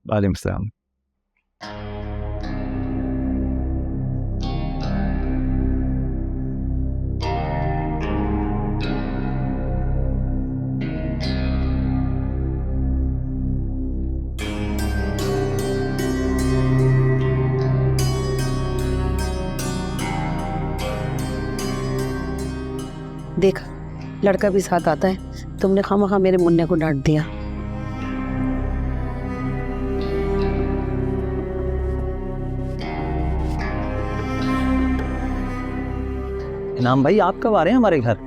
वालेकुम सलाम। देखा, लड़का भी साथ आता है। तुमने खामखा मेरे मुन्ने को डांट दिया। इनाम भाई, आप कब आ रहे हैं हमारे घर?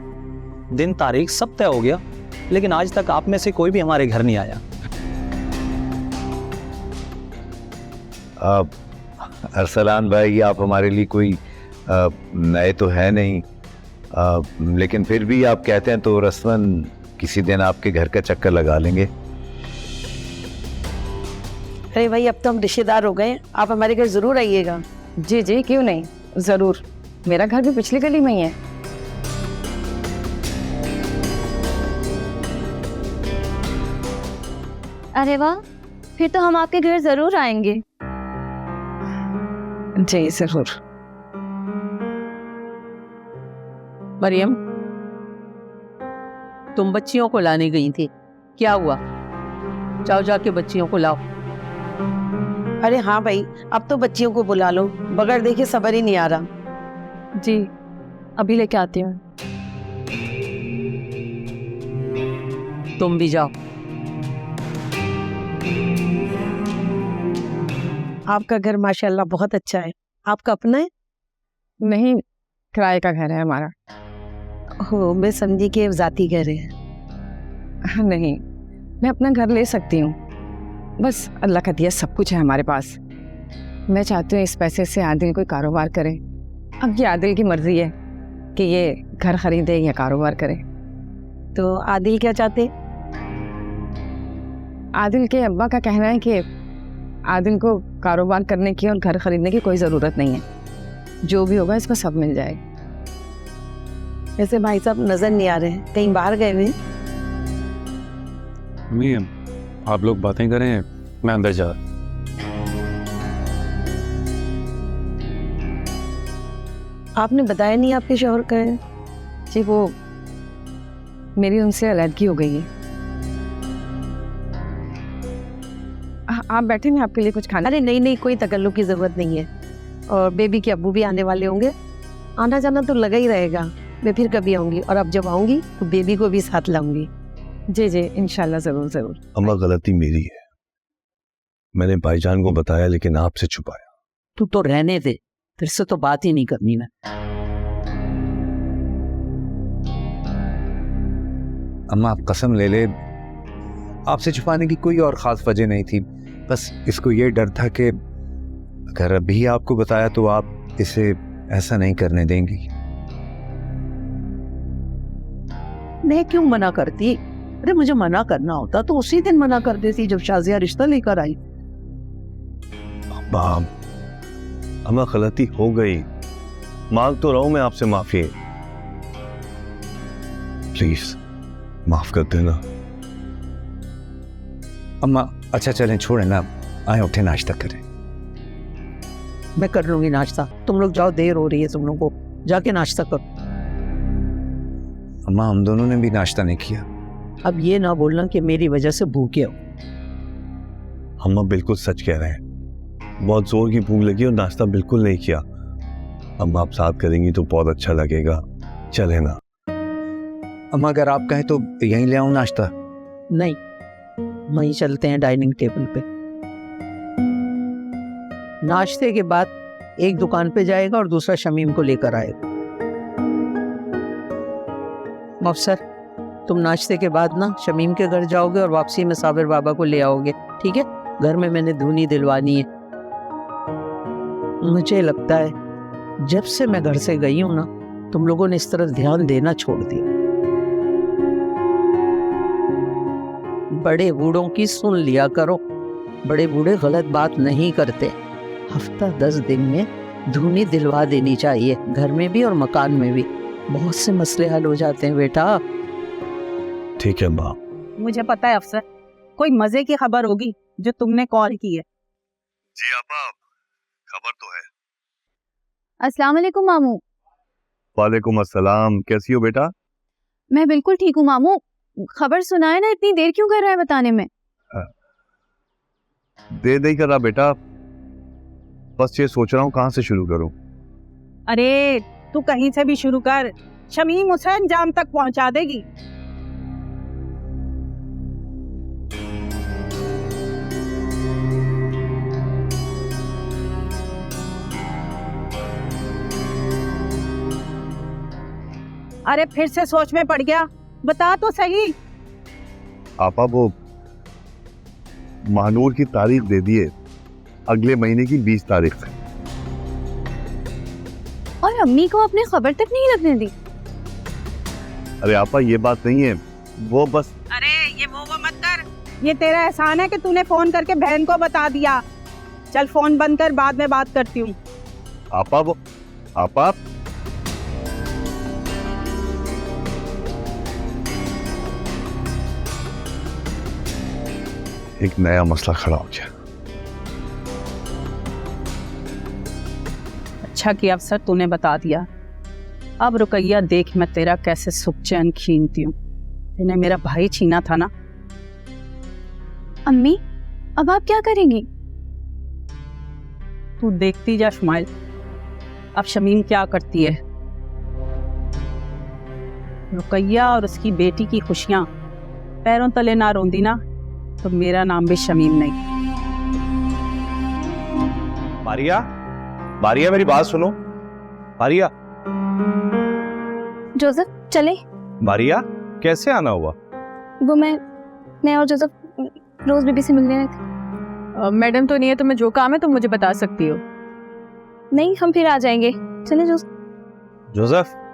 दिन तारीख सब तय हो गया, लेकिन आज तक आप में से कोई भी हमारे घर नहीं आया। अरसलान भाई, आप हमारे लिए कोई नए तो है नहीं, लेकिन फिर भी आप कहते हैं तो रस्मन किसी दिन आपके घर का चक्कर लगा लेंगे। अरे भाई, अब तो हम रिश्तेदार हो गए, आप हमारे घर जरूर आइएगा। जी जी, क्यों नहीं, जरूर। मेरा घर भी पिछली गली में ही है। अरे वाह, फिर तो हम आपके घर जरूर आएंगे। जी जरूर। मरियम, तुम बच्चियों को लाने गई थी, क्या हुआ? जाओ जाके बच्चियों को लाओ। अरे हाँ भाई, अब तो बच्चियों को बुला लो, बगैर देखे सबर ही नहीं आ रहा। जी, अभी लेके आती हूँ। तुम भी जाओ। आपका घर माशाल्लाह बहुत अच्छा है। आपका अपना है? नहीं, किराए का घर है हमारा। हो, मैं समझी कि जाती घर है। नहीं, मैं अपना घर ले सकती हूँ, बस अल्लाह का दिया सब कुछ है हमारे पास। मैं चाहती हूँ इस पैसे से आदिल कोई कारोबार करे। अब ये आदिल की मर्जी है कि ये घर खरीदे या कारोबार करे। तो आदिल क्या चाहते? आदिल के अब्बा का कहना है कि आदिल को कारोबार करने की और घर खरीदने की कोई ज़रूरत नहीं है, जो भी होगा इसको सब मिल जाएगा। वैसे भाई साहब नजर नहीं आ रहे हैं, कहीं बाहर गए हुए? आप लोग बातें करें, मैं अंदर जा। आपने बताया नहीं आपके शौहर का है? जी, वो मेरी उनसे अलग हो गई है। आप बैठे, मैं आपके लिए कुछ खाना। अरे नहीं नहीं, कोई तकल्लुफ़ की जरूरत नहीं है। और बेबी के अब्बू भी आने वाले होंगे, आना जाना तो लगा ही रहेगा। मैं फिर कभी आऊंगी, और अब जब आऊंगी तो बेबी को भी साथ लाऊंगी। जी जी, इंशाल्लाह, जरूर जरूर। अम्मा, गलती मेरी है, मैंने भाईजान को बताया लेकिन आपसे छुपाया। तू तो रहने दे, फिर से तो बात ही नहीं करनी ना। अम्मा, आप कसम ले ले, आपसे छुपाने की कोई और खास वजह नहीं थी, बस इसको ये डर था कि अगर अभी आपको बताया तो आप इसे ऐसा नहीं करने देंगी। मैं क्यों मना करती? अरे मुझे मना करना होता तो उसी दिन मना कर देती जब शाजिया रिश्ता लेकर आई। अम्मा, गलती हो गई, मांग तो रहा हूं मैं आपसे माफी, प्लीज माफ कर देना। अम्मा अच्छा चलें, छोड़ें ना, आए उठे नाश्ता करें। मैं कर लूंगी नाश्ता, तुम लोग जाओ, देर हो रही है तुम लोगों को, जाके नाश्ता करो। अम्मा, हम दोनों ने भी नाश्ता नहीं किया। अब ये ना बोलना कि मेरी वजह से भूखे हो। अम्मा बिल्कुल सच कह रहे हैं, बहुत जोर की भूख लगी और नाश्ता बिल्कुल नहीं किया। अम्मा, आप साथ करेंगी तो बहुत अच्छा लगेगा, चले ना। अम्मा, अगर आप कहें तो यहीं ले आऊं नाश्ता? नहीं, वहीं चलते हैं डाइनिंग टेबल पे। नाश्ते के बाद एक दुकान पे जाएगा और दूसरा शमीम को लेकर आएगा। अफसर, तुम नाश्ते के बाद ना शमीम के घर जाओगे और वापसी में साबिर बाबा को ले आओगे, ठीक है? घर में मैंने धुनी दिलवानी है। मुझे लगता है जब से मैं घर से गई हूं ना, तुम लोगों ने इस तरफ ध्यान देना छोड़ दिया। बड़े बूढ़ों की सुन लिया करो, बड़े बूढ़े गलत बात नहीं करते। हफ्ता 10 दिन में धुनी दिलवा देनी चाहिए, घर में भी और मकान में भी। बहुत से मसले हल हो जाते हैं बेटा। ठीक है माँ। मुझे पता है अफसर, कोई मजे की खबर होगी जो तुमने कॉल की है। जी आपा, खबर तो है। अस्सलाम वालेकुम मामू। वालेकुम अस्सलाम, कैसी हो बेटा? मैं बिल्कुल ठीक हूँ मामू। खबर सुनाए ना, इतनी देर क्यों कर रहा है बताने में? दे नहीं कर रहा बेटा, बस ये सोच रहा हूँ कहाँ से शुरू करूँ। अरे तू कहीं से भी शुरू कर, शमीम उसे अंजाम तक पहुंचा देगी। अरे फिर से सोच में पड़ गया, बता तो सही। आपा वो महानूर की तारीख दे दिए, अगले महीने की 20 तारीख से। और अम्मी को अपनी खबर तक नहीं लगने दी। अरे आपा ये बात नहीं है, वो बस। अरे ये वो मत कर, ये तेरा एहसान है कि तूने फोन करके बहन को बता दिया। चल फोन बंद कर, बाद में बात करती हूँ। आपा वो आपा एक नया मसला खड़ा हो गया। अच्छा किया अफसर तूने बता दिया। अब रुकैया देख मैं तेरा कैसे सुख चैन छीनती हूँ। तूने मेरा भाई छीना था ना। अम्मी अब आप क्या करेंगी? तू देखती जा शुमाइल, अब शमीम क्या करती है। रुकैया और उसकी बेटी की खुशियां पैरों तले ना रोंदी ना, तो मेरा नाम भी शमीम नहीं। मारिया, मारिया मेरी बात सुनो। मारिया, जोसेफ चले। मारिया कैसे आना हुआ? वो मैं और जोसेफ रोज बेबी से मिलने आए थे। मैडम तो नहीं है, तो मैं जो काम है तुम मुझे बता सकती हो। नहीं, हम फिर आ जाएंगे। चले जोसेफ। जोसेफ,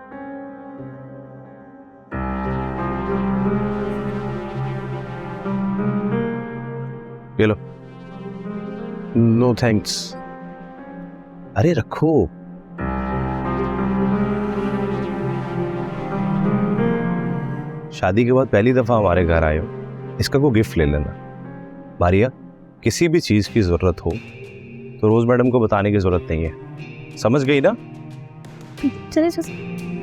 ये लो। No thanks. अरे रखो। शादी के बाद पहली दफा हमारे घर आए हो, इसका कोई गिफ्ट ले लेना। मारिया, किसी भी चीज की जरूरत हो तो रोज मैडम को बताने की जरूरत नहीं है, समझ गई ना? चले जोसेफ।